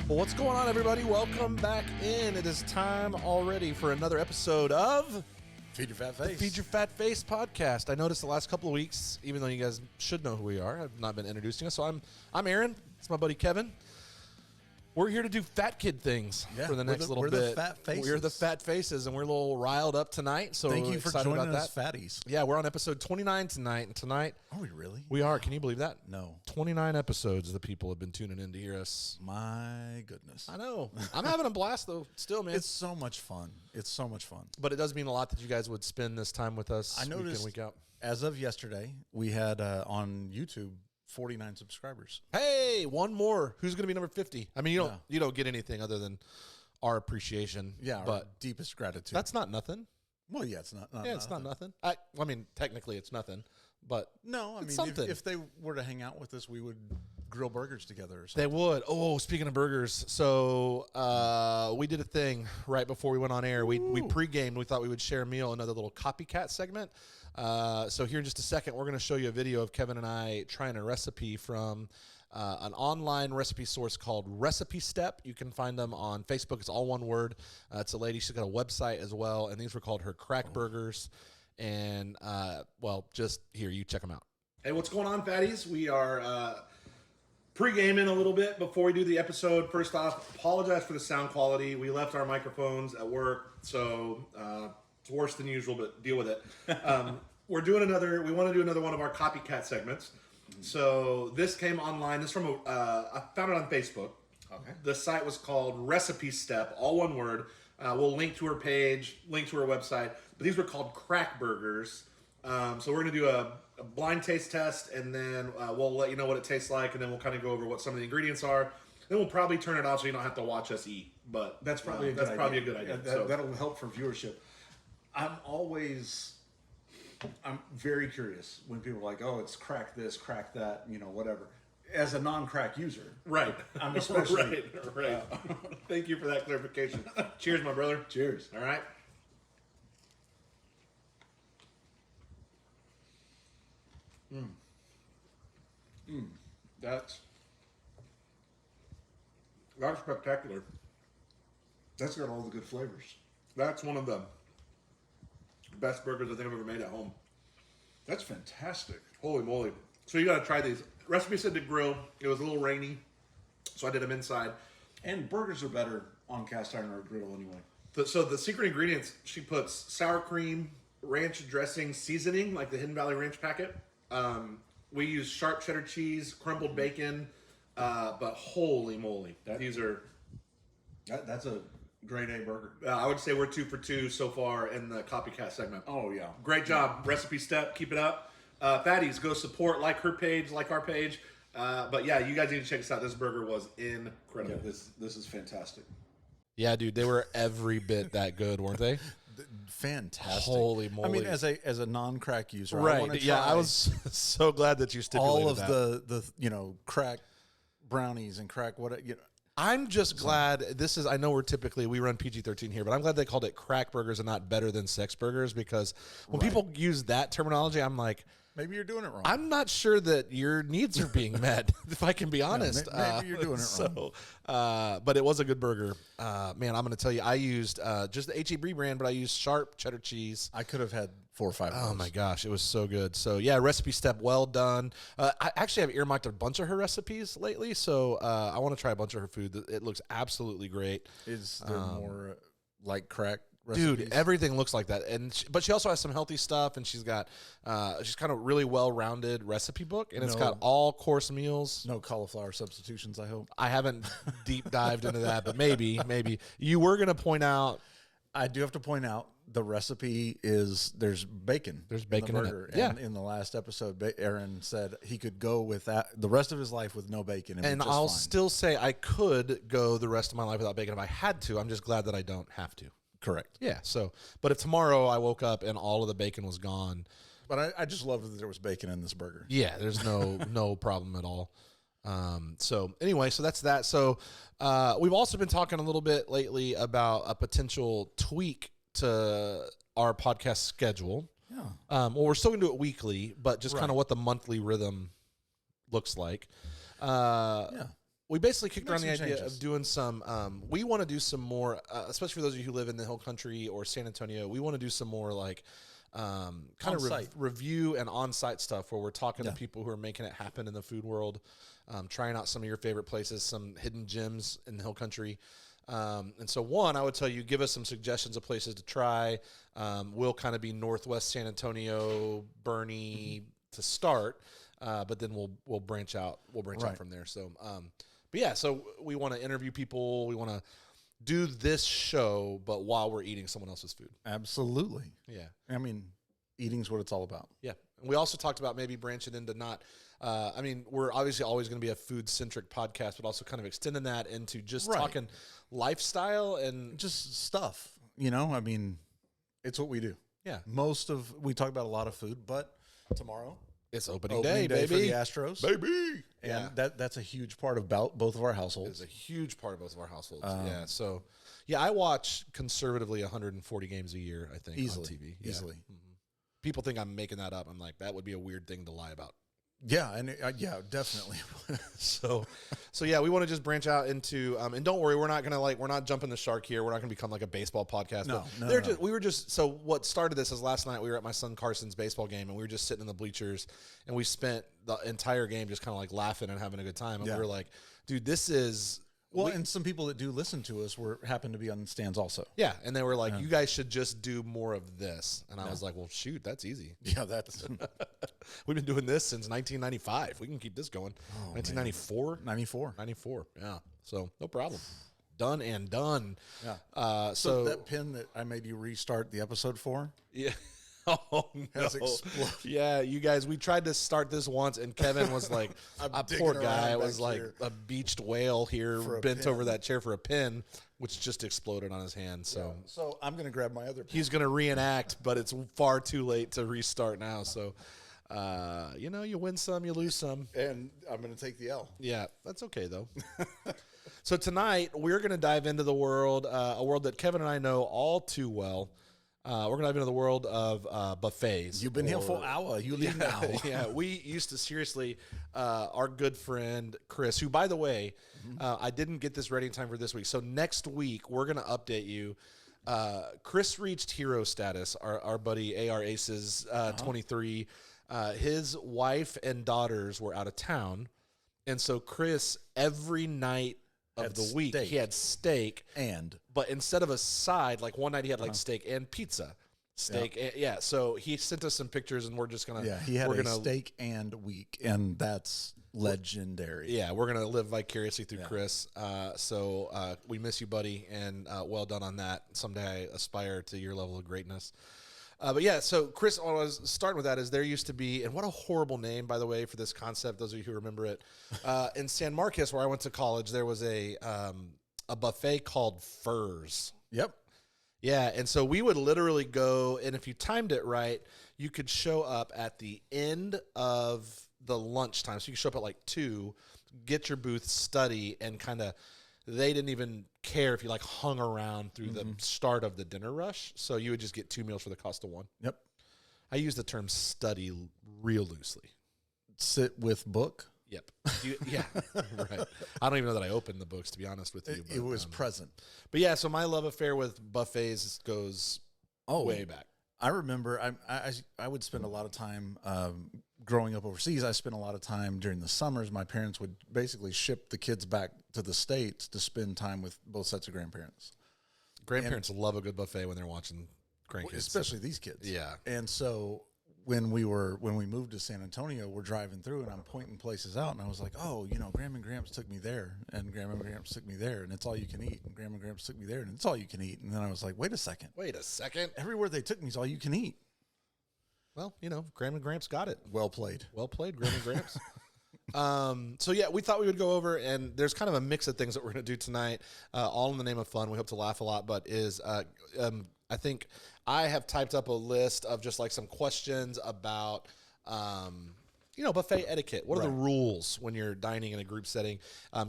Well, what's going on, everybody? Welcome back in. It is time already for another episode of Feed Your Fat Face. Feed Your Fat Face podcast. I noticed the last couple of weeks, even though you guys should know who we are, I've not been introducing us. So I'm Aaron. It's my buddy Kevin. We're here to do fat kid things for the next little bit. We're the fat faces. We're the fat faces, and we're a little riled up tonight. So thank you for joining about us, that. fatties. Yeah, we're on episode 29 tonight, and tonight are we really? We are. Can you believe that? No. 29 episodes. The people have been tuning in to hear us. My goodness. I know. I'm having a blast though. Still, man. It's so much fun. It's so much fun. But it does mean a lot that you guys would spend this time with us. I noticed week in, week out. As of yesterday, we had on YouTube 49 subscribers. Hey, one more. Who's going to be number 50? I mean, you don't get anything other than our appreciation. Yeah, but our deepest gratitude. That's not nothing. Well, yeah, it's not. It's not nothing. I mean, technically, it's nothing. But no, I mean, something. If they were to hang out with us, we would grill burgers together or something. They would. Oh, speaking of burgers, so we did a thing right before we went on air. We pre-gamed. We thought we would share a meal, another little copycat segment. So here in just a second, we're going to show you a video of Kevin and I trying a recipe from an online recipe source called Recipe Step. You can find them on Facebook. It's all one word. It's a lady. She's got a website as well, and these were called her crack burgers. And, well, just here, you check them out. Hey, what's going on, fatties? We are pre-gaming a little bit before we do the episode. First off, apologize for the sound quality. We left our microphones at work, so it's worse than usual, but deal with it. We want to do another one of our copycat segments. So this came online. This is from I found it on Facebook. Okay. The site was called Recipe Step, all one word. We'll link to her page, link to her website. But these were called crack burgers. So we're going to do a blind taste test, and then we'll let you know what it tastes like, and then we'll kind of go over what some of the ingredients are. Then we'll probably turn it off so you don't have to watch us eat. But that's probably a good idea. That'll help for viewership. I'm very curious when people are like, oh, it's crack this, crack that, whatever. As a non-crack user. Right. I'm especially. Right. Thank you for that clarification. Cheers, my brother. Cheers. All right. That's spectacular. That's got all the good flavors. That's one of the best burgers I think I've ever made at home. That's fantastic. Holy moly. So you got to try these. Recipe said to grill. It was a little rainy, so I did them inside. And burgers are better on cast iron or a griddle anyway. So the secret ingredients, she puts sour cream, ranch dressing, seasoning, like the Hidden Valley Ranch packet. We use sharp cheddar cheese, crumbled bacon, but holy moly. These are... That's a grade A burger. I would say we're 2 for 2 so far in the copycat segment. Oh, yeah. Great job. Recipe Step. Keep it up. Fatties, go support, like her page, like our page. But yeah, you guys need to check this out. This burger was incredible. Yeah, this is fantastic. Yeah, dude, they were every bit that good, weren't they? Fantastic. Holy moly. I mean, as a non-crack user, right. I yeah, I was so glad that you stipulated all of that. the crack brownies and crack I'm just glad I know we run PG-13 here, but I'm glad they called it crack burgers and not better than sex burgers, because when people use that terminology, I'm like, maybe you're doing it wrong. I'm not sure that your needs are being met, if I can be honest. Maybe you're doing it wrong. But it was a good burger. Man, I'm going to tell you, I used just the H-E-B brand, but I used sharp cheddar cheese. I could have had 4 or 5 of Oh those. my gosh, it was so good. So yeah, Recipe Step, well done. I actually have earmarked a bunch of her recipes lately, so I want to try a bunch of her food. It looks absolutely great. Is there more like crack recipes? Dude, everything looks like that. But she also has some healthy stuff, and she's got she's kind of really well-rounded recipe book, and it's got all course meals. No cauliflower substitutions, I hope. I haven't deep dived into that, but maybe. You were going to point out. I do have to point out the recipe is there's bacon. There's bacon in the burger. it. Yeah. And in the last episode, Aaron said he could go with that the rest of his life with no bacon. And I'll still say I could go the rest of my life without bacon if I had to. I'm just glad that I don't have to. Correct. Yeah. So, but if tomorrow I woke up and all of the bacon was gone. But I just love that there was bacon in this burger. Yeah. There's no problem at all. So anyway, so that's that. So we've also been talking a little bit lately about a potential tweak to our podcast schedule. Yeah. Well, we're still going to do it weekly, but just kind of what the monthly rhythm looks like. Yeah. we basically kicked around the some idea changes. of doing some. We want to do some more, especially for those of you who live in the Hill Country or San Antonio. We want to do some more like kind of On-site. review and on-site stuff where we're talking to people who are making it happen in the food world, trying out some of your favorite places, some hidden gems in the Hill Country. And so, one, I would tell you, give us some suggestions of places to try. We'll kind of be Northwest San Antonio, Bernie to start, but then we'll branch out. We'll branch out from there. So, but yeah, so we want to interview people. We want to do this show, but while we're eating someone else's food. Absolutely. Yeah. I mean, eating's what it's all about. Yeah. And we also talked about maybe branching into not, I mean, we're obviously always going to be a food-centric podcast, but also kind of extending that into just talking lifestyle and just stuff. You know, I mean, it's what we do. Yeah. We talk about a lot of food, but tomorrow, it's opening day, baby. for the Astros. Baby. And that's a huge part of both of our households. It's a huge part of both of our households. Yeah. So, yeah, I watch conservatively 140 games a year, I think, Easily. on TV. Easily. Yeah. People think I'm making that up. I'm like, that would be a weird thing to lie about. Yeah, and definitely. So yeah, we want to just branch out into, and don't worry, we're not jumping the shark here. We're not going to become like a baseball podcast. No, So what started this is last night we were at my son Carson's baseball game and we were just sitting in the bleachers and we spent the entire game just kind of like laughing and having a good time. And we were like, dude, this is. Well, and some people that do listen to us happen to be on the stands also. Yeah, and they were like, you guys should just do more of this. And I was like, well, shoot, that's easy. Yeah, that's We've been doing this since 1995. We can keep this going. 1994? 94. 94, yeah. So no problem. Done and done. Yeah. So that pin that I made you restart the episode for? Yeah. Oh, no. Has exploded. Yeah, you guys, we tried to start this once, and Kevin was like, a poor guy was like here. a beached whale here, bent over that chair for a pin, which just exploded on his hand. So, So I'm going to grab my other pin. he's going to reenact, but it's far too late to restart now. So, you win some, you lose some. And I'm going to take the L. Yeah, that's okay, though. So tonight, we're going to dive into the world, a world that Kevin and I know all too well. We're going to dive into the world of buffets. You've been here for an hour. You leave now. Yeah, we used to seriously, our good friend Chris, who, by the way, I didn't get this ready in time for this week. So next week, we're going to update you. Chris reached hero status, our buddy AR Aces 23. His wife and daughters were out of town. And so Chris, every night of the week, he had steak. But instead of a side, like one night he had like steak and pizza. So he sent us some pictures, and we're just gonna. Yeah, he had a steak and week, and that's legendary. Yeah, we're gonna live vicariously through Chris. So we miss you, buddy, and well done on that. Someday I aspire to your level of greatness. But yeah, so Chris, I was starting with that is there used to be, and what a horrible name, by the way, for this concept, those of you who remember it. In San Marcos, where I went to college, there was a buffet called Furs. Yep. Yeah, and so we would literally go, and if you timed it right, you could show up at the end of the lunchtime. So you could show up at like 2, get your booth, study, and kind of, they didn't even care if you like hung around through the start of the dinner rush. So you would just get 2 meals for the cost of 1. Yep. I use the term study real loosely. Sit with book. Yep. Yeah, right. I don't even know that I opened the books, to be honest with you. It was present. But yeah, so my love affair with buffets goes way back. I remember I would spend a lot of time growing up overseas. I spent a lot of time during the summers. My parents would basically ship the kids back to the States to spend time with both sets of grandparents. Grandparents love a good buffet when they're watching grandkids. Especially these kids. Yeah. And so when we moved to San Antonio, we're driving through and I'm pointing places out, and I was like, oh, Grandma and Gramps took me there, and Grandma and Gramps took me there, and it's all you can eat, and Grandma and Gramps took me there, and it's all you can eat. And then I was like, wait a second. Everywhere they took me is all you can eat. Well, Grandma and Gramps got it. Well played. Well played, Grandma and Gramps. So yeah, we thought we would go over, and there's kind of a mix of things that we're going to do tonight, all in the name of fun. We hope to laugh a lot, but I think I have typed up a list of just like some questions about, buffet etiquette. What are the rules when you're dining in a group setting?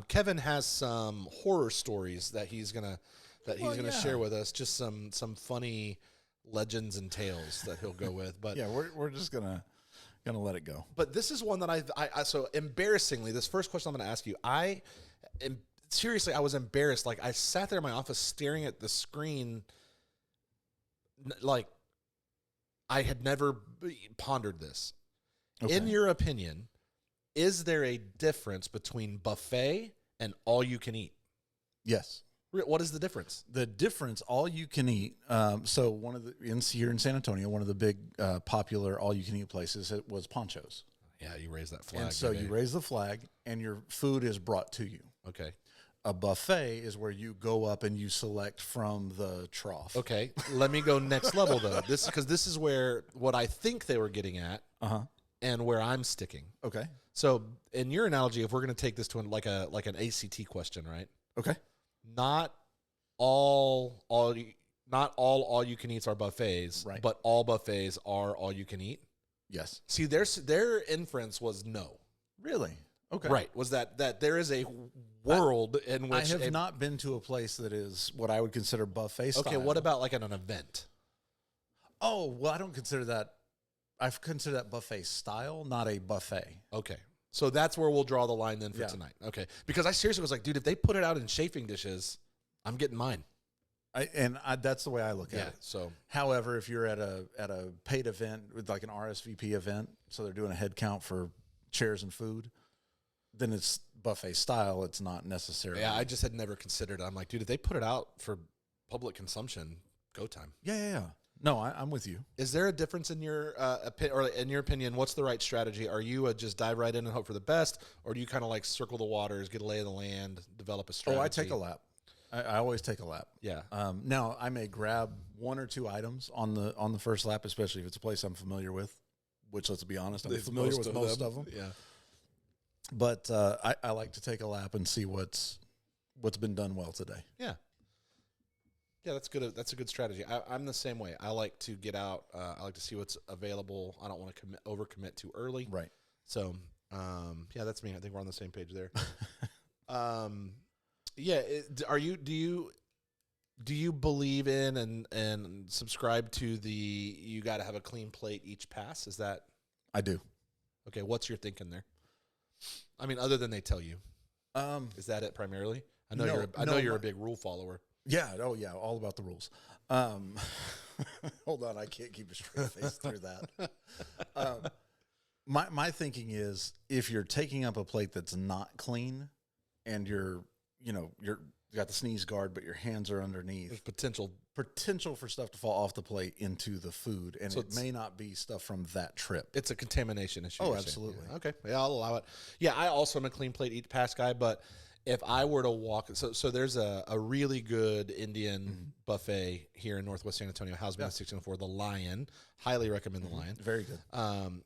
Kevin has some horror stories that he's gonna share with us. Just some funny legends and tales that he'll go with. But yeah, we're just gonna Gonna let it go. But this is one that I so embarrassingly, this first question I'm going to ask you, seriously, I was embarrassed. Like, I sat there in my office staring at the screen, like I had never pondered this. Okay. In your opinion, is there a difference between buffet and all you can eat? Yes. What is the difference? The difference, all you can eat. So one of the here in San Antonio, one of the big popular all you can eat places was Ponchos. Yeah, you raise that flag. And so baby. you raise the flag, and your food is brought to you. Okay. A buffet is where you go up and you select from the trough. Okay. Let me go next level though. Because this is where what I think they were getting at, and where I'm sticking. Okay. So in your analogy, if we're going to take this to like an ACT question, right? Okay. Not all you can eats are buffets, Right. but all buffets are all you can eat. Yes. See, their inference was no. Really? Okay. Right. Was that there is a world in which I have not been to a place that is what I would consider buffet style. Okay, what about like at an event? Oh, well, I don't consider that. I consider that buffet style, not a buffet. Okay. So that's where we'll draw the line then for Yeah. tonight. Okay. Because I seriously was like, dude, if they put it out in chafing dishes, I'm getting mine. That's the way I look at Yeah. it. So However, if you're at a paid event with like an RSVP event, so they're doing a head count for chairs and food, then it's buffet style. It's not necessarily. yeah, I just had never considered it. I'm like, dude, if they put it out for public consumption, go time. Yeah. No, I'm with you. Is there a difference in your opinion? What's the right strategy? Are you just dive right in and hope for the best, or do you kind of like circle the waters, get a lay of the land, develop a strategy? Oh, I take a lap. I always take a lap. Yeah. Now I may grab one or two items on the first lap, especially if it's a place I'm familiar with. Which, let's be honest, I'm familiar with most of them. Yeah. But I like to take a lap and see what's been done well today. Yeah. Yeah, that's good. That's a good strategy. I'm the same way. I like to get out. I like to see what's available. I don't want to overcommit too early. Right. So, yeah, that's me. I think we're on the same page there. Yeah. Do you believe in and subscribe to you got to have a clean plate each pass? Is that I do. okay? What's your thinking there? I mean, other than they tell you, is that it primarily? I know you're a big rule follower. Yeah. Oh, yeah. All about the rules. Hold on. I can't keep a straight face through that. My thinking is if you're taking up a plate that's not clean and you got the sneeze guard, but your hands are underneath, There's potential. for stuff to fall off the plate into the food. And So it may not be stuff from that trip. It's a contamination issue. Oh, you're saying. absolutely. Yeah. Okay. Yeah, I'll allow it. Yeah, I also am a clean plate each pass guy, but if I were to walk, so there's a really good Indian buffet here in Northwest San Antonio, has been 1604, the Lion. Highly recommend the Lion. Very good.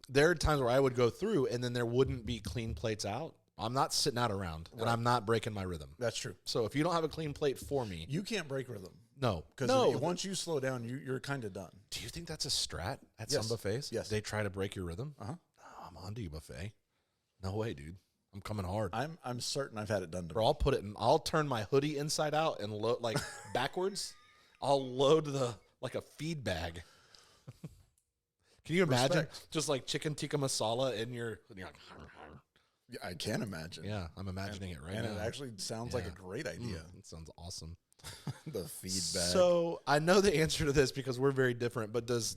There are times where I would go through and then there wouldn't be clean plates out. I'm not sitting out around and I'm not breaking my rhythm. That's true. So if you don't have a clean plate for me, You can't break rhythm. no. Because No. once you slow down, you're kind of done. Do you think that's a strat at Yes. some buffets? Yes. They try to break your rhythm? Uh-huh. Oh, I'm on to you, buffet. No way, dude. I'm coming hard. I'm certain I've had it done to me. Bro, I'll put it in. I'll turn my hoodie inside out and load like backwards. I'll load like a feed bag. Can you imagine Respect. just like chicken tikka masala in your? And you're like, Yeah, I can imagine. yeah, I'm imagining it right And now. it actually sounds like a Yeah. great idea. It sounds awesome. The feedback. So I know the answer to this because we're very different. But does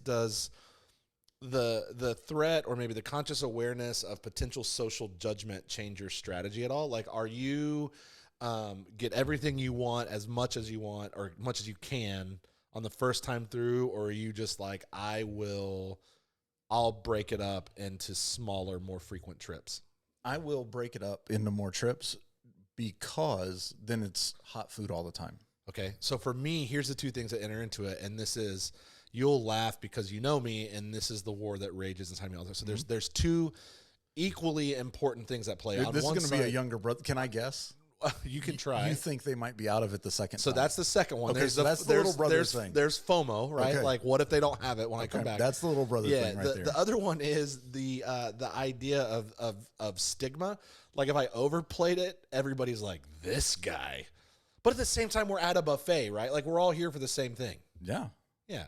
the threat or maybe the conscious awareness of potential social judgment change your strategy at all? Like, are you get everything you want as much as you want or much as you can on the first time through, or are you just like, I'll break it up into smaller, more frequent trips? I will break it up into more trips because then it's hot food all the time. Okay, so for me, here's the two things that enter into it, and this is, you'll laugh because you know me, and this is the war that rages inside me all the time. So there's two equally important things that play. On This is one going to be a side- younger brother. Can I guess? You can try. You think they might be out of it the second So time. that's the second one. Okay, There's so that's the little brother there's, thing. There's FOMO, right? Okay. Like, what if they don't have it when I come Okay, back? that's the little brother thing right there. The other one is the idea of stigma. Like, if I overplayed it, everybody's like, this guy. But at the same time, we're at a buffet, right? Like, we're all here for the same thing. Yeah. Yeah.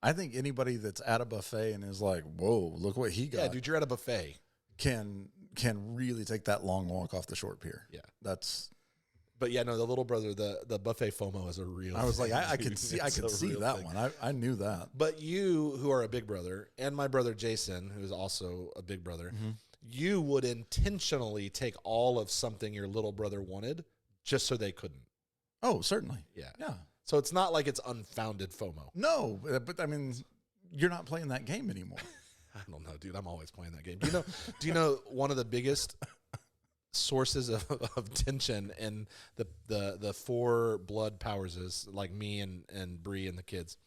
I think anybody that's at a buffet and is like, "Whoa, look what he got," Yeah, dude, you're at a buffet. can really take that long walk off the short pier. Yeah. That's. But yeah, no, the little brother, the buffet FOMO is a real. I was like, thing, I dude. could see It's a real that thing. one. I knew that. But you, who are a big brother, and my brother Jason, who is also a big brother, you would intentionally take all of something your little brother wanted just so they couldn't. Oh, certainly. Yeah. Yeah. So it's not like it's unfounded FOMO. No, but I mean, you're not playing that game anymore. I don't know, dude. I'm always playing that game. Do you know one of the biggest sources of tension in the four blood powers is like me and Bree and the kids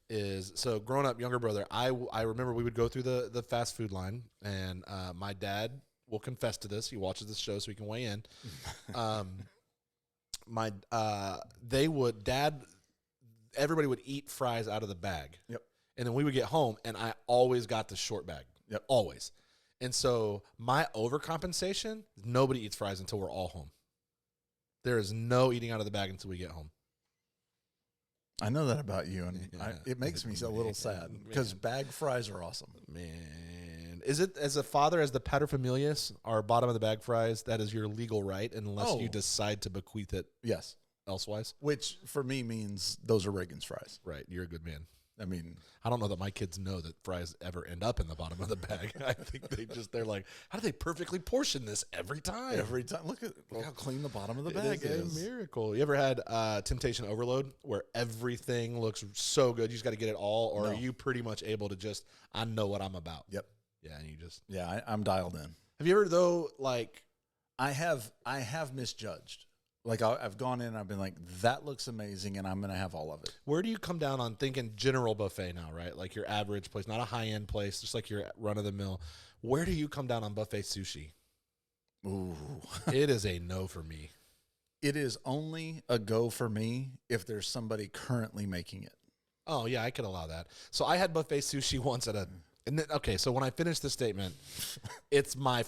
is so growing up younger brother. I remember we would go through the fast food line and my dad will confess to this. He watches this show so he can weigh in. Everybody would eat fries out of the bag. Yep. And then we would get home and I always got the short bag. Yep. Always. And so my overcompensation, nobody eats fries until we're all home. There is no eating out of the bag until we get home. I know that about you, and Yeah. it makes me a little sad because bag fries are awesome. Man, is it as a father, as the paterfamilias are bottom of the bag fries? That is your legal right, unless you decide to bequeath it Yes. elsewise. Which for me means those are Reagan's fries. Right, you're a good man. I mean, I don't know that my kids know that fries ever end up in the bottom of the bag. I think they're like, how do they perfectly portion this every time? every time, look how clean the bottom of the bag It is a miracle. You ever had temptation overload where everything looks so good, you just got to get it all, or No. are you pretty much able to just, I know what I'm about? Yep. Yeah, and you just. Yeah, I'm dialed in. Have you ever though, like, I have misjudged. Like I've gone in and I've been like, that looks amazing, and I'm gonna have all of it. where do you come down on thinking general buffet now, right? Like your average place, not a high end place, just like your run of the mill. Where do you come down on buffet sushi? Ooh, It is a no for me. it is only a go for me if there's somebody currently making it. Oh yeah, I could allow that. So I had buffet sushi once at a. And then, okay, so when I finish the statement, it's my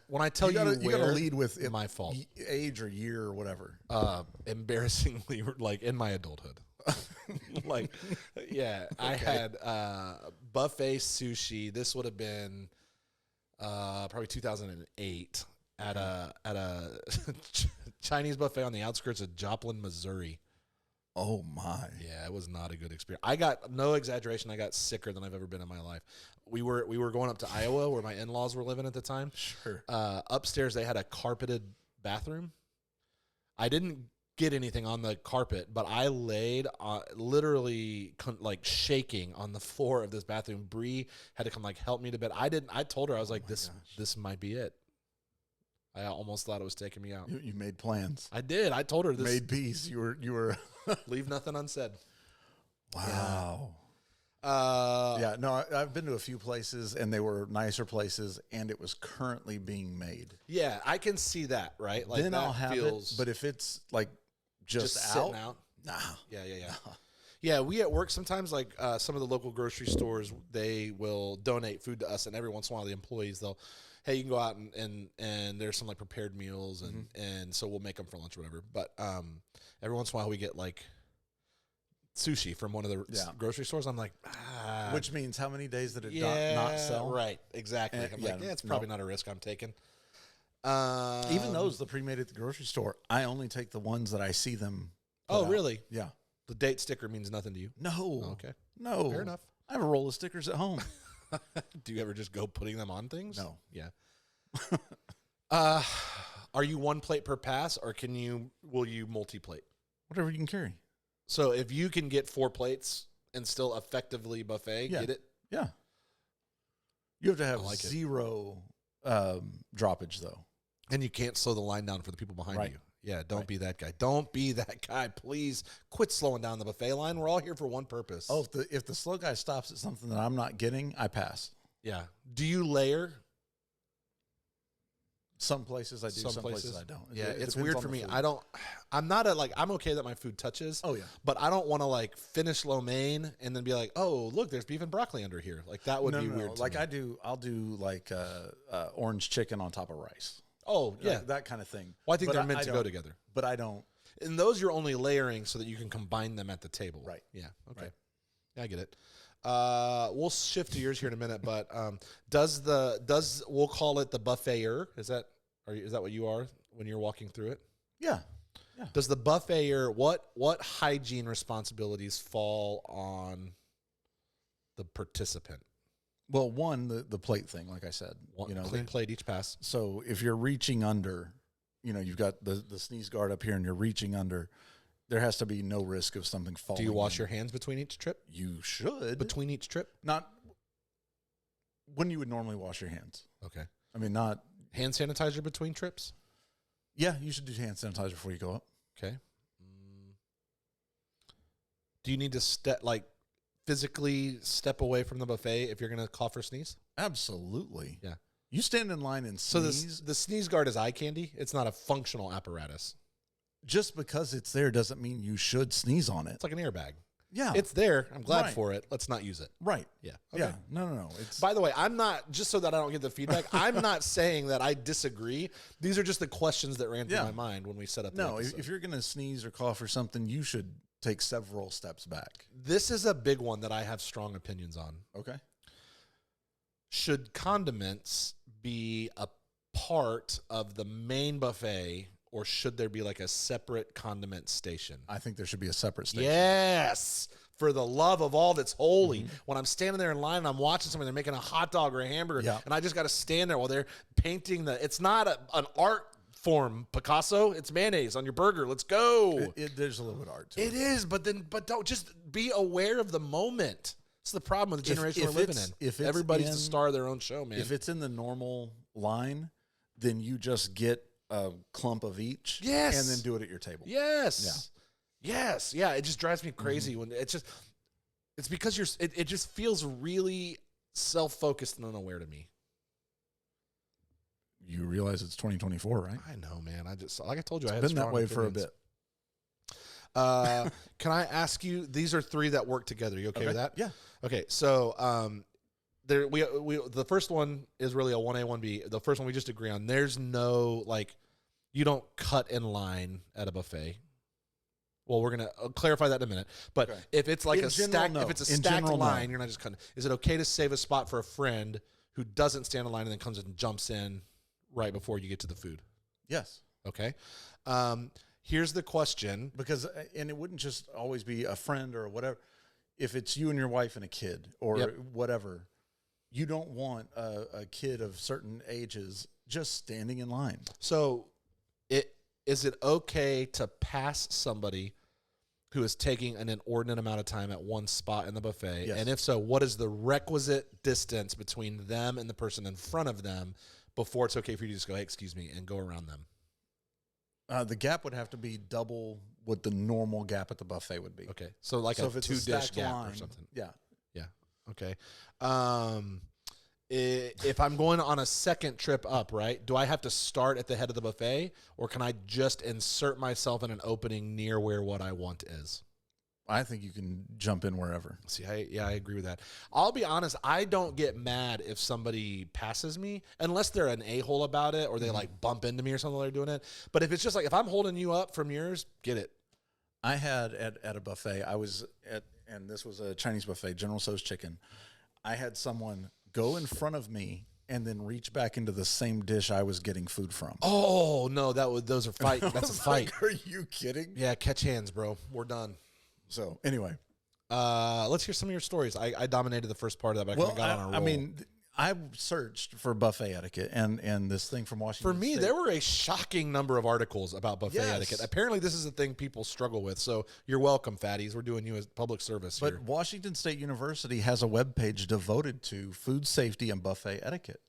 when I tell you gotta lead with it, my fault. age or year or whatever. Embarrassingly, like in my adulthood, like yeah, I had buffet sushi. This would have been probably 2008 at a Chinese buffet on the outskirts of Joplin, Missouri. Oh my! Yeah, it was not a good experience. I got, no exaggeration, I got sicker than I've ever been in my life. We were going up to Iowa where my in-laws were living at the time. Sure. Upstairs they had a carpeted bathroom. I didn't get anything on the carpet, but I laid literally like shaking on the floor of this bathroom. Bree had to come like help me to bed. I told her, I was like, this might be it. I almost thought it was taking me out. You made plans. I did. I told her this. Made peace. You were. Leave nothing unsaid. Wow. Yeah. Yeah. No, I've been to a few places, and they were nicer places, and it was currently being made. Yeah, I can see that, right? Like Then that I'll have feels it. But if it's like just sitting out. nah. Yeah. Yeah, we at work sometimes, like some of the local grocery stores, they will donate food to us, and every once in a while the employees, they'll, hey, you can go out and there's some like prepared meals, and so we'll make them for lunch or whatever. But every once in a while we get like sushi from one of the grocery stores. I'm like, Which means how many days did it not sell? Right, exactly. I'm like, it's probably not a risk I'm taking. Even those, the pre-made at the grocery store, I only take the ones that I see them. Oh, out. really? Yeah. The date sticker means nothing to you? No. Oh, okay. No. Fair enough. I have a roll of stickers at home. Do you ever just go putting them on things? No. Yeah. Are you one plate per pass, or will you multi-plate? Whatever you can carry. So if you can get 4 plates and still effectively buffet, get it? Yeah. You have to have like it. zero droppage, though. And you can't slow the line down for the people behind Right. you. Yeah, don't be that guy. Don't be that guy. Please quit slowing down the buffet line. We're all here for one purpose. Oh, if the slow guy stops at something that I'm not getting, I pass. Yeah. Do you layer? Some places I do, some places I don't. Yeah, It it's depends weird on for the me. food. I'm okay that my food touches. Oh, yeah. But I don't want to like finish lo mein and then be like, oh, look, there's beef and broccoli under here. Like that would be weird to like me. I'll do like orange chicken on top of rice. Oh, yeah. Like that kind of thing. Well, I think But they're meant to go don't- together. But I don't. And those you're only layering so that you can combine them at the table. Right. Yeah. Okay. Right. Yeah, I get it. We'll shift to yours here in a minute, but we'll call it the buffeter? Is that what you are when you're walking through it? Yeah. Does the buffeter, what hygiene responsibilities fall on the participant? Well, one, the plate thing, like I said, Clean plate each pass. So if you're reaching under, you've got the sneeze guard up here and you're reaching under, there has to be no risk of something falling. Do you wash your hands between each trip? You should. Between each trip? Not when you would normally wash your hands. Okay. I mean, not. Hand sanitizer between trips? Yeah, you should do hand sanitizer before you go up. Okay. Do you need to physically step away from the buffet if you're going to cough or sneeze? Absolutely. Yeah. You stand in line and sneeze. So the sneeze guard is eye candy? It's not a functional apparatus. Just because it's there doesn't mean you should sneeze on it. It's like an airbag. Yeah. It's there. I'm glad Right. for it. Let's not use it. Right. Yeah. Yeah. No. It's By the way, I'm not, just so that I don't get the feedback, I'm not saying that I disagree. These are just the questions that ran through my mind when we set up the no. episode. If you're gonna sneeze or cough or something, you should take several steps back. This is a big one that I have strong opinions on. Okay. Should condiments be a part of the main buffet, or should there be like a separate condiment station? I think there should be a separate station. Yes. For the love of all that's holy. When I'm standing there in line and I'm watching somebody, they're making a hot dog or a hamburger, Yeah. and I just got to stand there while they're painting it's not an art form, Picasso. It's mayonnaise on your burger. Let's go. There's a little bit of art to It is, but don't just be aware of the moment. It's the problem with the generation we're living in. If it's Everybody's the star of their own show, man. If it's in the normal line, then you just get a clump of each. Yes. And then do it at your table. Yes. Yes. Yeah. It just drives me crazy when it's because it just feels really self-focused and unaware to me. You realize it's 2024, right? I know, man. Like I told you, I had Been that strong way for a opinions. bit. Can I ask you? These are three that work together. You okay with that? Yeah. Okay. So, the first one is really a 1A, 1B. The first one we just agree on. There's no you don't cut in line at a buffet. Well, we're gonna clarify that in a minute. But Okay. if it's like In a general, stack, no. if it's a In stacked general, no. line, you're not just cutting. Is it okay to save a spot for a friend who doesn't stand in line and then comes and jumps in right before you get to the food? Yes. Okay. Here's the question. Because, and it wouldn't just always be a friend or whatever. If it's you and your wife and a kid or whatever, you don't want a kid of certain ages just standing in line. So, is it okay to pass somebody who is taking an inordinate amount of time at one spot in the buffet? Yes. And if so, what is the requisite distance between them and the person in front of them before it's okay for you to just go, hey, excuse me, and go around them? The gap would have to be double what the normal gap at the buffet would be. Okay. So like So a if it's a 2-dish stacked gap line, or something. Yeah. Yeah. Okay. If I'm going on a second trip up, right, do I have to start at the head of the buffet, or can I just insert myself in an opening near where what I want is? I think you can jump in wherever. See, I agree with that. I'll be honest, I don't get mad if somebody passes me, unless they're an a-hole about it, or they like bump into me or something while they're doing it. But if it's just like, if I'm holding you up from yours, get it. I had at a buffet, and this was a Chinese buffet, General Tso's chicken. I had someone go in front of me and then reach back into the same dish I was getting food from. Oh, no, those are fight. That's a fight. Like, are you kidding? Yeah, catch hands, bro. We're done. So anyway, let's hear some of your stories. I dominated the first part of that, but I kind of got on a roll. I mean, I searched for buffet etiquette and this thing from Washington for me, State. there were a shocking number of articles about buffet Yes. etiquette. Apparently, this is a thing people struggle with. So you're welcome, fatties. We're doing you a public service But here. Washington State University has a webpage devoted to food safety and buffet etiquette.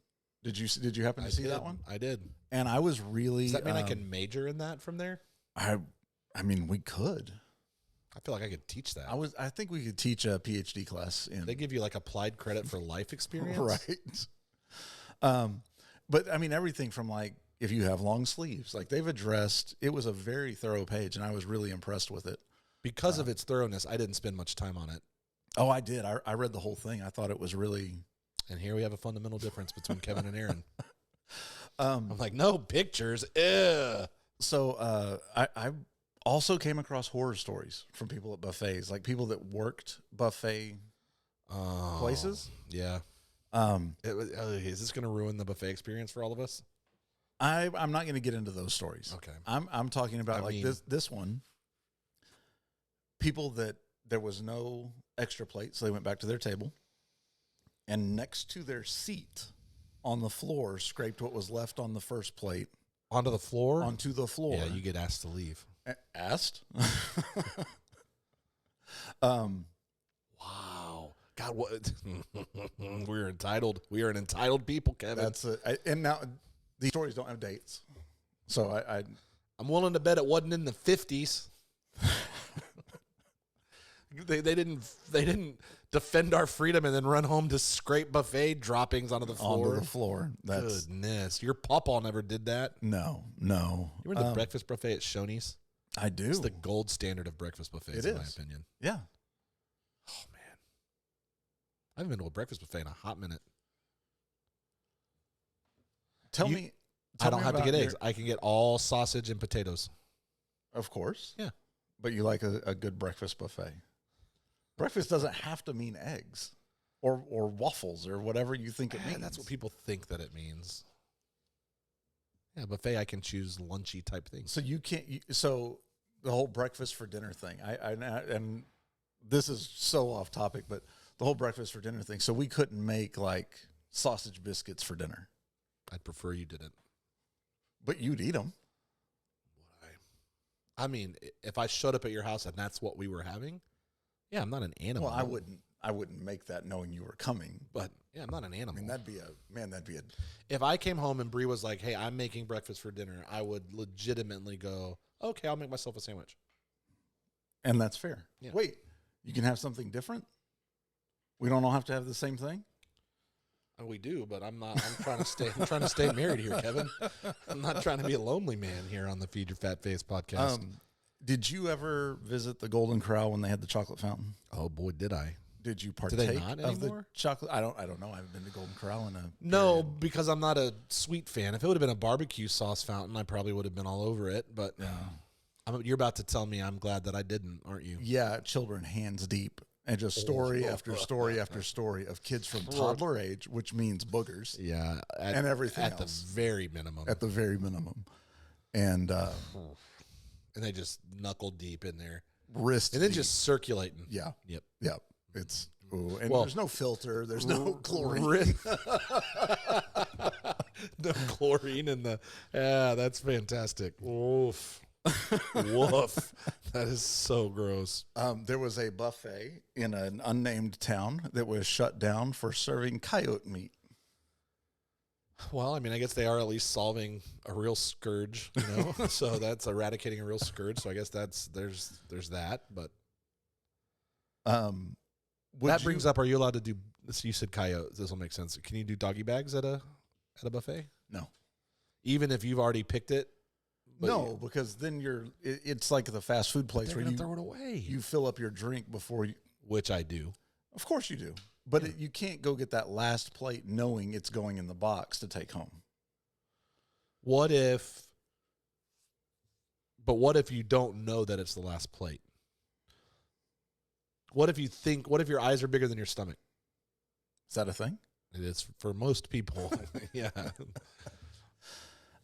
Did you happen to see that one? I did. And I was really. Does that mean I can major in that from there? I mean, we could. I feel like I could teach that. I think we could teach a PhD class in. They give you like applied credit for life experience, right? But I mean, everything from like if you have long sleeves, like they've addressed. It was a very thorough page, and I was really impressed with it. Because of its thoroughness, I didn't spend much time on it. Oh, I did. I read the whole thing. I thought it was really. And here we have a fundamental difference between Kevin and Aaron. I'm like, no pictures. Ew. So I also came across horror stories from people at buffets, like people that worked buffet places. Yeah. Is this going to ruin the buffet experience for all of us? I'm not going to get into those stories. Okay. I'm talking about this one. People that there was no extra plate, so they went back to their table, and next to their seat on the floor, scraped what was left on the first plate onto the floor. Onto the floor. Yeah, you get asked to leave. Asked. Wow. God, what? We're entitled. We are an entitled people, Kevin. That's it. And now these stories don't have dates, so I'm willing to bet it wasn't in the 50s. They didn't defend our freedom and then run home to scrape buffet droppings onto the floor. Onto the floor. Goodness, your pawpaw never did that. No. You remember the breakfast buffet at Shoney's? I do. It's the gold standard of breakfast buffets, in my opinion. Yeah. Oh man, I haven't been to a breakfast buffet in a hot minute. Tell me. I don't have to get eggs. I can get all sausage and potatoes. Of course. Yeah. But you like a good breakfast buffet. Breakfast doesn't have to mean eggs or waffles or whatever you think it means. That's what people think that it means. Yeah, buffet, I can choose lunchy type things. So you can't. So the whole breakfast for dinner thing. And this is so off topic, but the whole breakfast for dinner thing. So we couldn't make like sausage biscuits for dinner. I'd prefer you didn't. But you'd eat them. I mean, if I showed up at your house and that's what we were having, yeah, I'm not an animal. Well, I wouldn't make that knowing you were coming. But yeah, I'm not an animal. I mean, that'd be a. If I came home and Bree was like, "Hey, I'm making breakfast for dinner," I would legitimately go, "Okay, I'll make myself a sandwich." And that's fair. Yeah. Wait, you can have something different? We don't all have to have the same thing? We do, but I'm not. I'm trying to stay married here, Kevin. I'm not trying to be a lonely man here on the Feed Your Fat Face podcast. Did you ever visit the Golden Corral when they had the chocolate fountain? Oh boy, did I! Did you Do partake they not of the anymore? chocolate? I don't know. I haven't been to Golden Corral in a No, period. because I'm not a sweet fan. If it would have been a barbecue sauce fountain, I probably would have been all over it. But you're about to tell me I'm glad that I didn't, aren't you? Yeah, children hands deep. And just story after story after story of kids from toddler age, which means boogers. Yeah, and everything at else. the very minimum. At the very minimum. And they just knuckle deep in there. Wrist and then deep. just circulating. Yeah. Yep. Yep. It's and there's no filter. There's no chlorine. No chlorine in the. Yeah, that's fantastic. Oof. Woof. That is so gross. There was a buffet in an unnamed town that was shut down for serving coyote meat. Well, I mean, I guess they are at least solving a real scourge, you know. So that's eradicating a real scourge. So I guess there's that. But that brings up: are you allowed to do? So you said coyote. This will make sense. Can you do doggy bags at a buffet? No, even if you've already picked it. No, because then it's like the fast food place where you throw it away. You fill up your drink before you. Which I do. Of course you do. But you can't go get that last plate knowing it's going in the box to take home. What if you don't know that it's the last plate? What if your eyes are bigger than your stomach? Is that a thing? It is for most people. Yeah.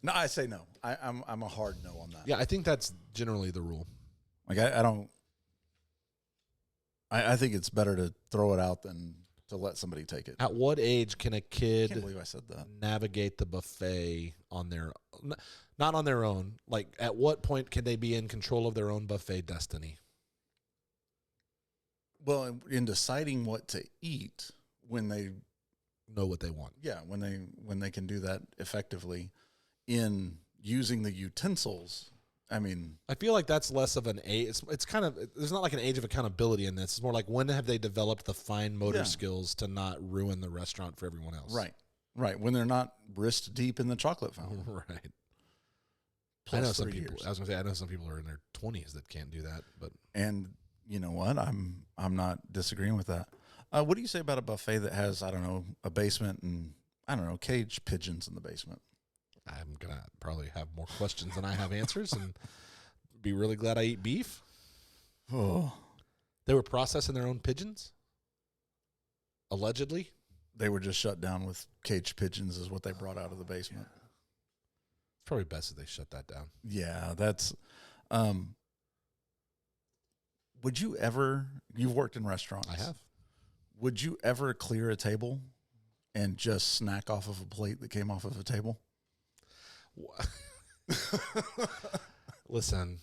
No, I say no. I'm a hard no on that. Yeah, I think that's generally the rule. Like I don't. I think it's better to throw it out than to let somebody take it. At what age can a I kid can't believe I said that. navigate the buffet on their not on their own? Like at what point can they be in control of their own buffet destiny? Well, in deciding what to eat when they Know what they want. yeah, when they can do that effectively in using the utensils. I mean, I feel like that's less of an age. It's kind of, there's not like an age of accountability in this. It's more like when have they developed the fine motor skills to not ruin the restaurant for everyone else? Right. When they're not wrist deep in the chocolate fountain. Right. Plus I know some 3 people. years. I was gonna say I know some people are in their 20s that can't do that. But And you know what? I'm not disagreeing with that. What do you say about a buffet that has, I don't know, a basement and, I don't know, caged pigeons in the basement? I'm gonna probably have more questions than I have answers, and be really glad I eat beef. Oh, They were processing their own pigeons. Allegedly. They were just shut down with caged pigeons is what they brought out of the basement. It's probably best that they shut that down. Yeah, that's would you ever, you've worked in restaurants. I have. Would you ever clear a table and just snack off of a plate that came off of a table? Listen,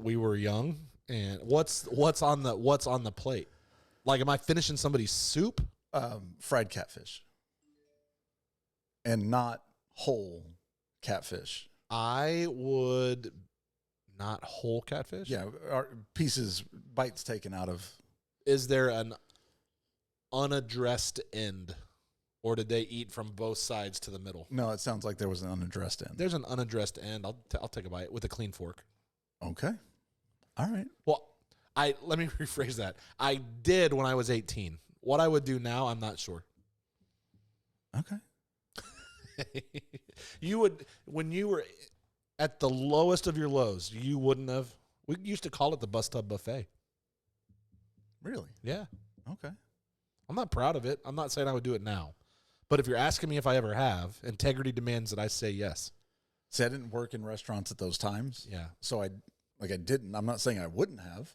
we were young, and what's on the plate? Like, am I finishing somebody's soup? Fried catfish. And not whole catfish. I would not whole catfish. Yeah, bites taken out of. Is there an unaddressed end, or did they eat from both sides to the middle? No, it sounds like there was an unaddressed end. There's an unaddressed end. I'll take a bite with a clean fork. Okay. All right. Well, let me rephrase that. I did when I was 18. What I would do now, I'm not sure. Okay. You would, when you were at the lowest of your lows, you wouldn't have. We used to call it the bus tub buffet. Really? Yeah. Okay. I'm not proud of it. I'm not saying I would do it now. But if you're asking me if I ever have, integrity demands that I say yes. See, I didn't work in restaurants at those times. Yeah. So I didn't. I'm not saying I wouldn't have.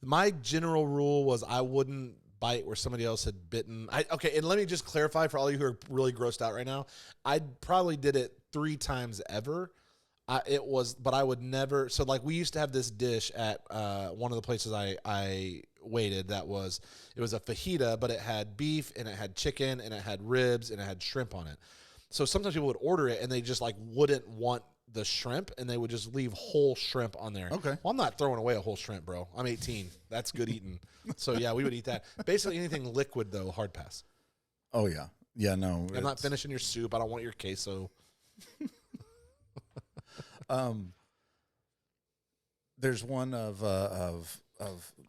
My general rule was I wouldn't bite where somebody else had bitten. Okay, and let me just clarify for all you who are really grossed out right now. I probably did it 3 times ever. But I would never. So like we used to have this dish at one of the places I waited. It was a fajita, but it had beef and it had chicken and it had ribs and it had shrimp on it. So sometimes people would order it and they just like wouldn't want the shrimp and they would just leave whole shrimp on there. Okay. Well, I'm not throwing away a whole shrimp, bro. I'm 18. That's good eating. So yeah, we would eat that. Basically anything liquid though, hard pass. Oh yeah. Yeah, no. I'm not finishing your soup. I don't want your queso. There's one of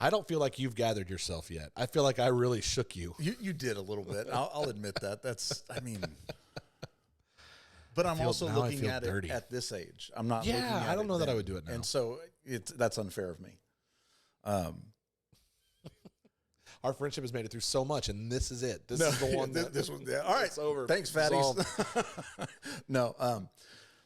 I don't feel like you've gathered yourself yet. I feel like I really shook you. you did a little bit. I'll admit that. But I'm also looking at dirty. it at this age. I'm not. looking at I don't it know that then. I would do it now. And so that's unfair of me. Our friendship has made it through so much, and this is it. This is the one. This one. Yeah. All right. It's over. Thanks, fatties. No.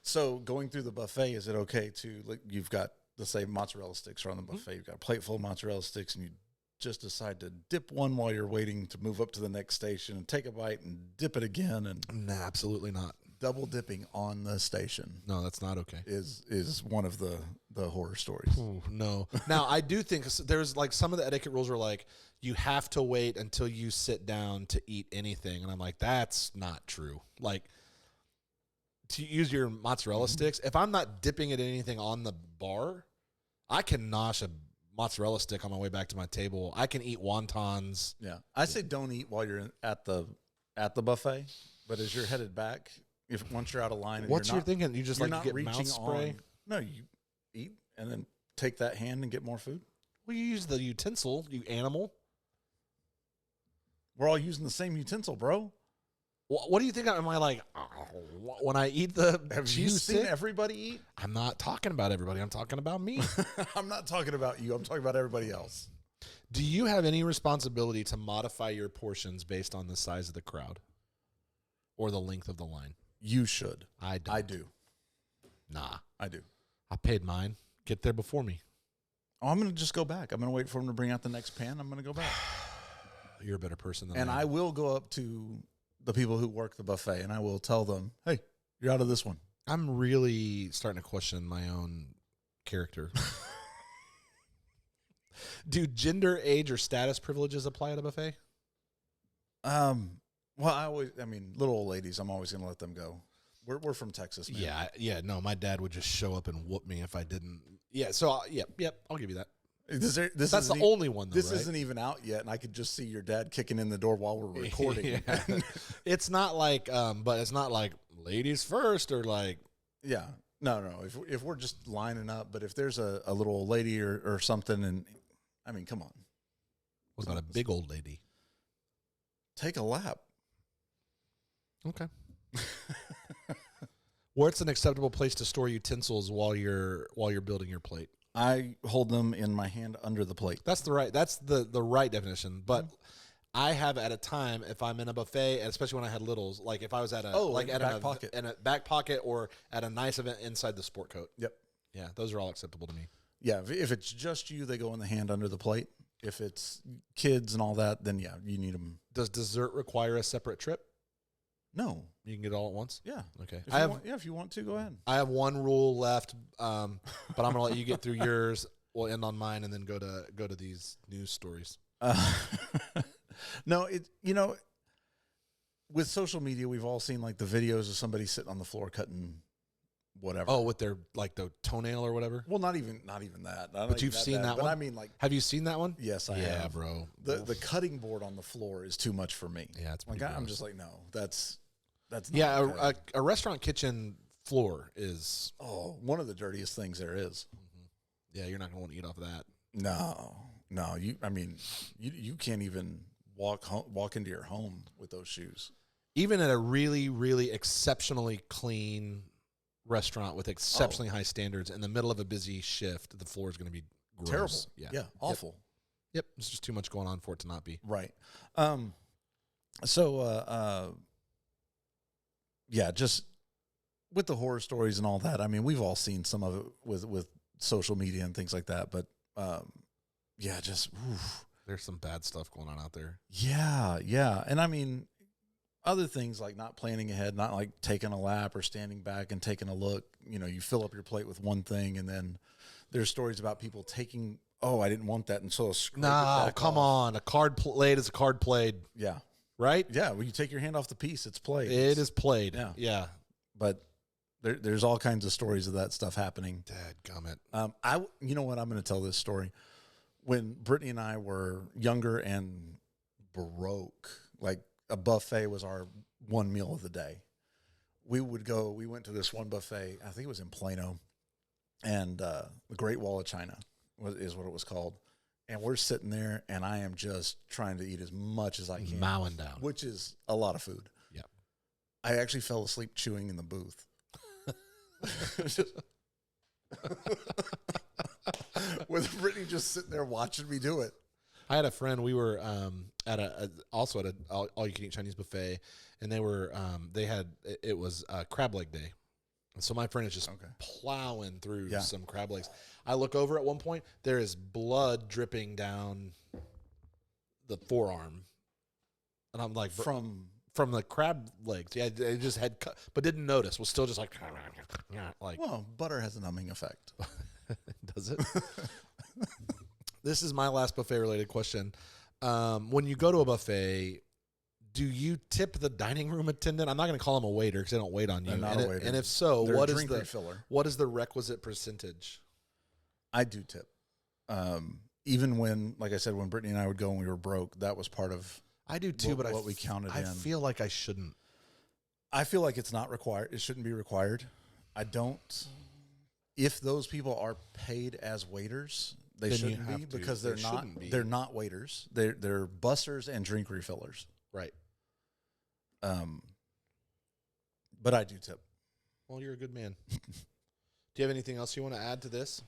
So going through the buffet, is it okay to you've got, let's say, mozzarella sticks are on the buffet. You've got a plate full of mozzarella sticks, and you just decide to dip one while you're waiting to move up to the next station and take a bite and dip it again. And Nah, absolutely not. double dipping on the station No, that's not okay. is one of the horror stories. Ooh, no. Now, I do think there's like some of the etiquette rules are like you have to wait until you sit down to eat anything. And I'm like, that's not true. Like, to use your mozzarella sticks, if I'm not dipping it in anything on the bar, I can nosh a mozzarella stick on my way back to my table. I can eat wontons. Yeah. I say don't eat while you're at the buffet, but as you're headed back, once you're out of line and What's you're your thinking? You just you're like to not get mouth reaching spray? No, you eat and then take that hand and get more food. Well, you use the utensil, you animal. We're all using the same utensil, bro. What do you think? Am I like when I eat the Have cheese you stick? seen everybody eat? I'm not talking about everybody. I'm talking about me. I'm not talking about you. I'm talking about everybody else. Do you have any responsibility to modify your portions based on the size of the crowd or the length of the line? You should. I don't. I do. Nah. I do. I paid mine. Get there before me. Oh, I'm going to just go back. I'm going to wait for him to bring out the next pan. I'm going to go back. You're a better person than And I will go up to the people who work the buffet and I will tell them, hey, you're out of this one. I'm really starting to question my own character. Do gender, age, or status privileges apply at a buffet? Well, little old ladies, I'm always going to let them go. We're from Texas, man. Yeah. No, my dad would just show up and whoop me if I didn't. Yeah. So, yep. I'll give you that. That's the only one, though, This right? isn't even out yet, and I could just see your dad kicking in the door while we're recording. Yeah. It's not like, but it's not like ladies first or like. Yeah. No. If we're just lining up, but if there's a little old lady or something, and I mean, come on. What about a big old lady? Take a lap. Okay. Where's an acceptable place to store utensils while you're building your plate? I hold them in my hand under the plate. That's the right definition. But I have at a time if I'm in a buffet, especially when I had littles, like if I was at a like at back pocket. in a back pocket or at a nice event inside the sport coat. Yep. Yeah, those are all acceptable to me. Yeah, if it's just you, they go in the hand under the plate. If it's kids and all that, then yeah, you need them. Does dessert require a separate trip? No. You can get it all at once? Yeah. Okay. If you want to, go ahead. I have one rule left, but I'm gonna let you get through yours. We'll end on mine and then go to these news stories. No, with social media, we've all seen like the videos of somebody sitting on the floor cutting whatever. Oh, with their like the toenail or whatever. Well, not even that. But you've seen that but one? I mean, like, Have you seen that one? yes, I Yeah, have. bro. The cutting board on the floor is too much for me. Yeah, it's like pretty I'm gross. just like, no, that's not Yeah, okay. a restaurant kitchen floor is. One of the dirtiest things there is. Yeah, you're not gonna want to eat off of that. No, you can't even walk into your home with those shoes. Even at a really, really exceptionally clean restaurant with exceptionally high standards, in the middle of a busy shift, the floor is going to be gross. Terrible. Yeah, awful. Yep, there's just too much going on for it to not be. Right. Yeah, just with the horror stories and all that. I mean, we've all seen some of it with social media and things like that. But yeah, just oof. There's some bad stuff going on out there. Yeah, and I mean, other things like not planning ahead, not like taking a lap or standing back and taking a look. You know, you fill up your plate with one thing, and then there's stories about people taking. Oh, I didn't want that, and so No, come on. A card played is a card played, Yeah, right? yeah. When you take your hand off the piece, it's played. It is played. Yeah. But there's all kinds of stories of that stuff happening. Dadgummit. You know what? I'm going to tell this story. When Brittany and I were younger and broke, like a buffet was our one meal of the day. We went to this one buffet, I think it was in Plano, and the Great Wall of China is what it was called. And we're sitting there, and I am just trying to eat as much as I can. Mowing down. Which is a lot of food. Yep. I actually fell asleep chewing in the booth. With Brittany just sitting there watching me do it. I had a friend. We were also at a all-you-can-eat Chinese buffet, and it was crab leg day. And so my friend is just plowing through some crab legs. I look over at one point. There is blood dripping down the forearm, and I'm like, from the crab legs. Yeah, it just had cut, but didn't notice. Was still just like. Well, butter has a numbing effect. Does it? This is my last buffet-related question. When you go to a buffet, do you tip the dining room attendant? I'm not going to call them a waiter because they don't wait on you. They're not a waiter. And if so, They're what a is drink the refiller. What is the requisite percentage? I do tip. Even when, like I said, when Brittany and I would go and we were broke, that was part of. I do too, but what we counted in. I feel like I shouldn't. I feel like it's not required. It shouldn't be required. I don't. If those people are paid as waiters, they Then you shouldn't be have to. because They they're not. shouldn't be. They're not waiters. They're bussers and drink refillers. Right. But I do tip. Well, you're a good man. Do you have anything else you want to add to this?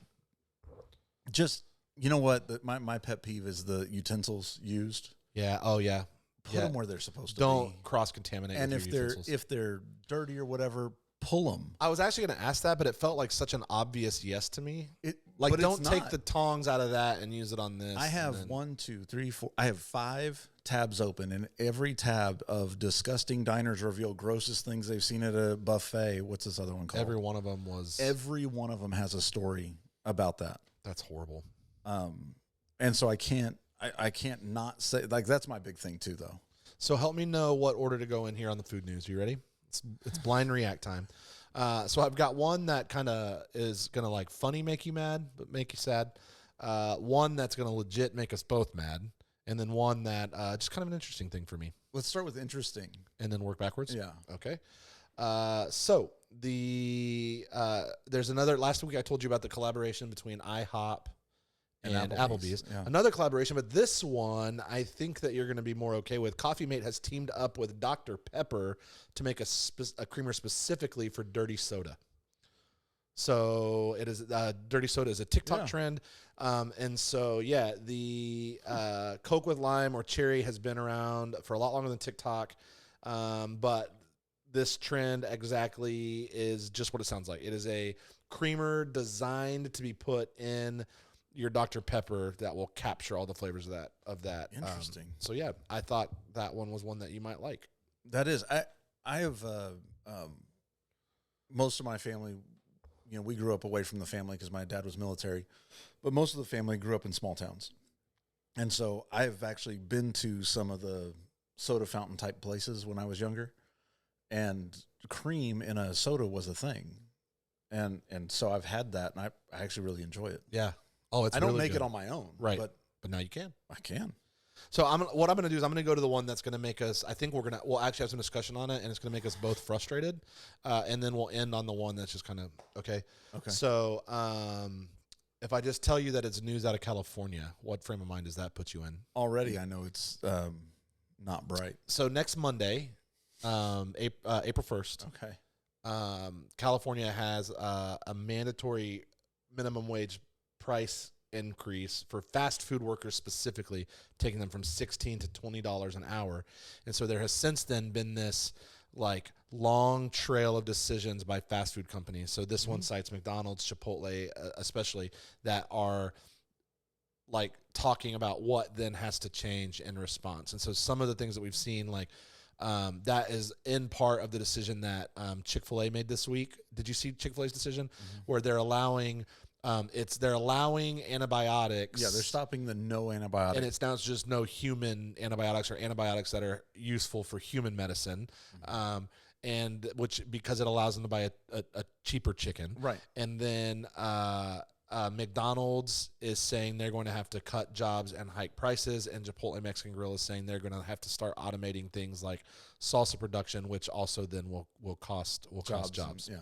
Just you know what? My pet peeve is the utensils used. Yeah. Oh, yeah. Put them where they're supposed to Don't be. cross-contaminate. And with your utensils. if they're dirty or whatever, pull them. I was actually going to ask that, but it felt like such an obvious yes to me. But Don't it's take not. the tongs out of that and use it on this. I have 1, 2, 3, 4. I have 5 tabs open, and every tab of disgusting diners reveal grossest things they've seen at a buffet. What's this other one called? Every one of them was. Every one of them has a story about that. That's horrible. And so I can't not say, like, that's my big thing too, though. So help me know what order to go in here on the food news. You ready? It's blind react time. So I've got one that kind of is going to like funny make you mad, but make you sad. One that's going to legit make us both mad. And then one that just kind of an interesting thing for me. Let's start with interesting. And then work backwards? Yeah. Okay. So there's another, last week I told you about the collaboration between IHOP and Applebee's. Yeah. Another collaboration, but this one I think that you're going to be more okay with. Coffee Mate has teamed up with Dr. Pepper to make a creamer specifically for dirty soda. So it is dirty soda is a TikTok Yeah. trend. And so, yeah, the Coke with lime or cherry has been around for a lot longer than TikTok. But this trend exactly is just what it sounds like. It is a creamer designed to be put in your Dr. Pepper that will capture all the flavors of that. Interesting. So yeah, I thought that one was one that you might like. That is, I have most of my family, we grew up away from the family because my dad was military, but most of the family grew up in small towns. And so I've actually been to some of the soda fountain type places when I was younger, and cream in a soda was a thing. And so I've had that, and I actually really enjoy it. Yeah. Oh, it's I don't really make good. it on my own, Right. but But now you can. I can. So what I'm going to do is I'm going to go to the one that's going to make us, I think we'll actually have some discussion on it, and it's going to make us both frustrated. And then we'll end on the one that's just kind of, okay. Okay. So if I just tell you that it's news out of California, what frame of mind does that put you in? Already I know it's not bright. So next Monday, April 1st, Okay. California has a mandatory minimum wage price increase for fast food workers specifically, taking them from $16 to $20 an hour. And so there has since then been this like long trail of decisions by fast food companies. So this one cites McDonald's, Chipotle, especially, that are like talking about what then has to change in response. And so some of the things that we've seen, like that is in part of the decision that Chick-fil-A made this week. Did you see Chick-fil-A's decision where they're allowing antibiotics? Yeah, they're stopping the no antibiotics. And it's now just no human antibiotics or antibiotics that are useful for human medicine. And which, because it allows them to buy a cheaper chicken. Right. And then McDonald's is saying they're going to have to cut jobs and hike prices, and Chipotle Mexican Grill is saying they're going to have to start automating things like salsa production, which also then will cost jobs. Yeah.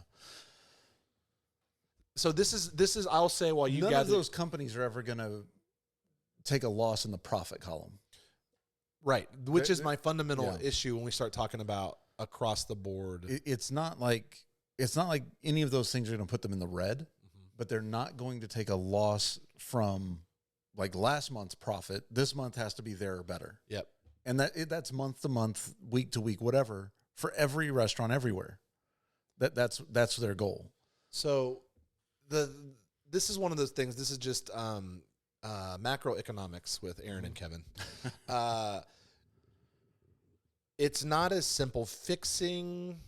So this is I'll say, while you None gather of those companies are ever going to take a loss in the profit column. right, which is my fundamental yeah. issue when we start talking about across the board. It's not like any of those things are going to put them in the red, but they're not going to take a loss from like last month's profit. This month has to be there or better. Yep. And that's month to month, week to week, whatever, for every restaurant everywhere. That's their goal. So this is one of those things. This is just macroeconomics with Aaron and Kevin. It's not as simple. Fixing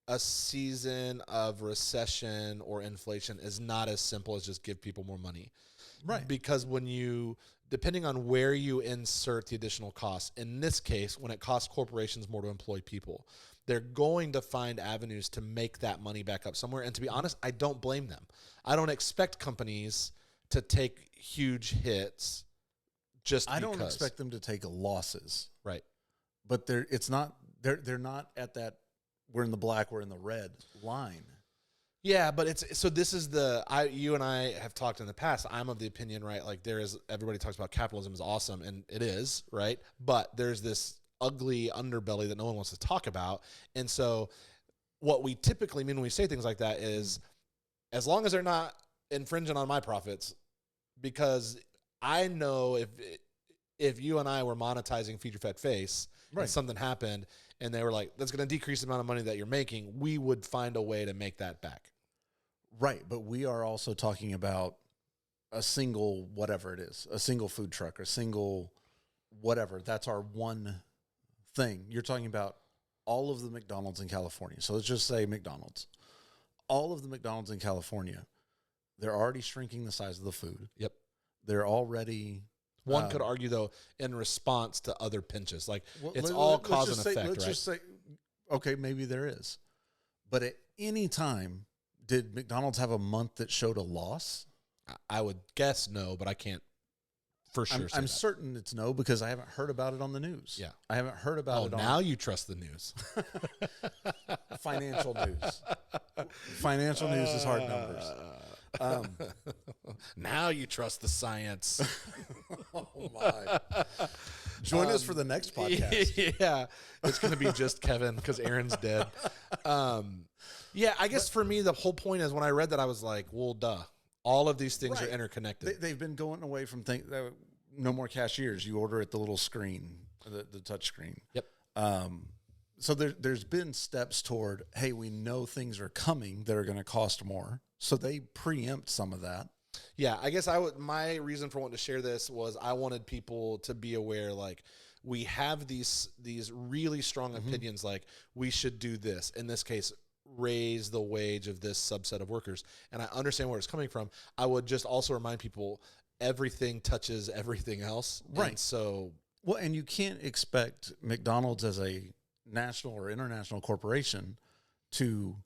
a season of recession or inflation is not as simple as just give people more money. Right. Because depending on where you insert the additional costs, in this case, when it costs corporations more to employ people, they're going to find avenues to make that money back up somewhere. And to be honest, I don't blame them. I don't expect companies to take huge hits just because. I don't expect them to take losses. Right. But they're not at that we're in the black, we're in the red line. Yeah, but this is you and I have talked in the past. I'm of the opinion, right? Like everybody talks about capitalism is awesome, and it is, right? But there's this ugly underbelly that no one wants to talk about. And so what we typically mean when we say things like that is, as long as they're not infringing on my profits, because I know if you and I were monetizing Feed Your Fat Face and something happened and they were like, that's going to decrease the amount of money that you're making, we would find a way to make that back. Right. But we are also talking about a single, whatever it is, a single food truck, a single whatever. That's our one thing. You're talking about all of the McDonald's in California. So let's just say McDonald's. All of the McDonald's in California, they're already shrinking the size of the food. Yep. They're already... One could argue, though, in response to other pinches. Like, well, it's all cause and effect, let's right? just say, okay, maybe there is. But at any time, did McDonald's have a month that showed a loss? I would guess no, but I can't for sure say I'm that. certain it's no, because I haven't heard about it on the news. Yeah. I haven't heard about it on... now you trust the news. Financial news. Financial news is hard numbers. Now you trust the science. Oh my! Join us for the next podcast. Yeah, it's going to be just Kevin because Aaron's dead. Yeah, I guess for me, the whole point is when I read that, I was like, well, duh. All of these things are interconnected. They've been going away from no more cashiers. You order at the little screen, the touch screen. Yep. So there's been steps toward, hey, we know things are coming that are going to cost more. So they preempt some of that. Yeah, I guess my reason for wanting to share this was I wanted people to be aware, like, we have these really strong opinions, like we should do this. In this case, raise the wage of this subset of workers. And I understand where it's coming from. I would just also remind people everything touches everything else. Right. And so, well, and you can't expect McDonald's as a national or international corporation to,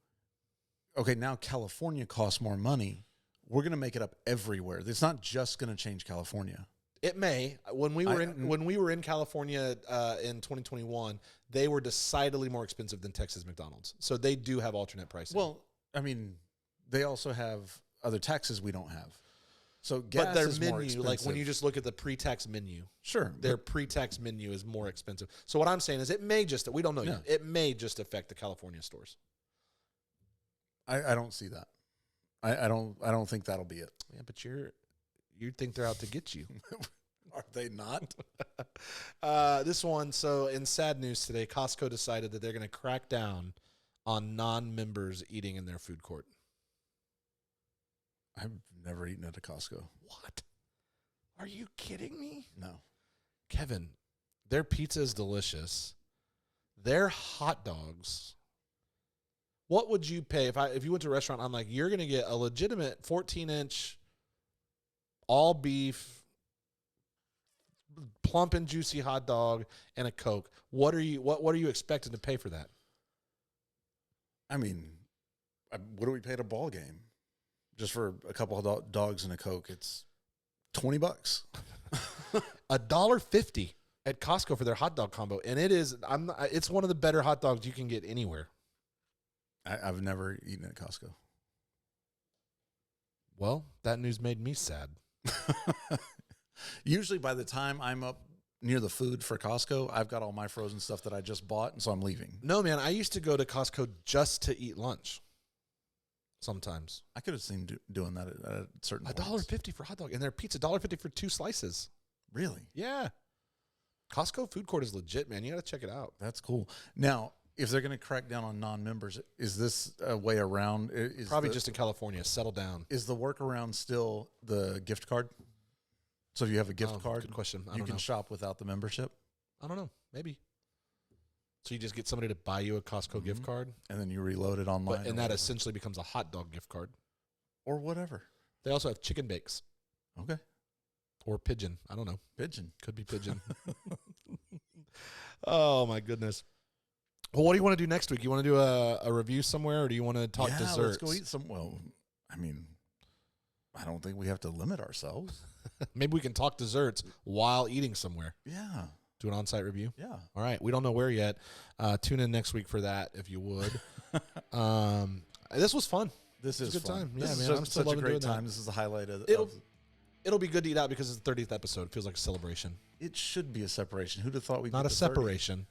okay, now California costs more money. We're going to make it up everywhere. It's not just going to change California. It may. When we were in California in 2021, they were decidedly more expensive than Texas McDonald's. So they do have alternate pricing. Well, I mean, they also have other taxes we don't have. So gas but their is more menu, expensive. like when you just look at the pre-tax menu, sure, their pre-tax menu is more expensive. So what I'm saying is, it may just, we don't know yet. It may just affect the California stores. I don't see that. I don't think that'll be it. Yeah, but you think they're out to get you. Are they not? This one, so in sad news today, Costco decided that they're going to crack down on non-members eating in their food court. I've never eaten at a Costco. What? Are you kidding me? No. Kevin, their pizza is delicious. Their hot dogs. What would you pay if you went to a restaurant? I'm like, you're going to get a legitimate 14-inch, all beef, plump and juicy hot dog and a Coke. What are you expecting to pay for that? I mean, what do we pay at a ball game? Just for a couple of dogs and a Coke, it's $20. $1.50 at Costco for their hot dog combo, and it's one of the better hot dogs you can get anywhere. I've never eaten at Costco. Well, that news made me sad. Usually by the time I'm up near the food for Costco, I've got all my frozen stuff that I just bought, and so I'm leaving. No, man, I used to go to Costco just to eat lunch. Sometimes. I could have seen doing that at certain points. $1.50 for hot dog, and their pizza $1.50 for 2 slices. Really? Yeah. Costco food court is legit, man. You got to check it out. That's cool. Now, if they're going to crack down on non-members, is this a way around? Probably just in California. Settle down. Is the workaround still the gift card? So if you have a gift card, good question. You can shop without the membership? I don't know. Maybe. So you just get somebody to buy you a Costco gift card? And then you reload it online. And that essentially becomes a hot dog gift card. Or whatever. They also have chicken bakes. Okay. Or pigeon. I don't know. Pigeon. Could be pigeon. Oh, my goodness. Well, what do you want to do next week? You want to do a review somewhere, or do you want to talk desserts? Let's go eat some. Well, I mean, I don't think we have to limit ourselves. Maybe we can talk desserts while eating somewhere. Yeah. Do an on-site review? Yeah. All right. We don't know where yet. Tune in next week for that, if you would. This was fun. This is a good fun. time. This Yeah, is man. I'm still such a loving great doing time. that. This is the highlight of It'll be good to eat out because it's the 30th episode. It feels like a celebration. It should be a separation. Who'd have thought we'd Not get a to 30? separation.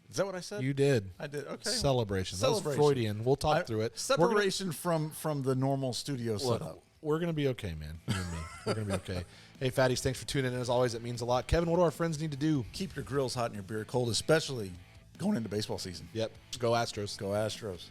Is that what I said? You did. I did. Okay. Celebration. That was Celebration. Freudian. We'll talk through it. Separation from the normal studio Look, setup. we're going to be okay, man. You and me. We're going to be okay. Hey, fatties, thanks for tuning in. As always, it means a lot. Kevin, what do our friends need to do? Keep your grills hot and your beer cold, especially going into baseball season. Yep. Go Astros. Go Astros.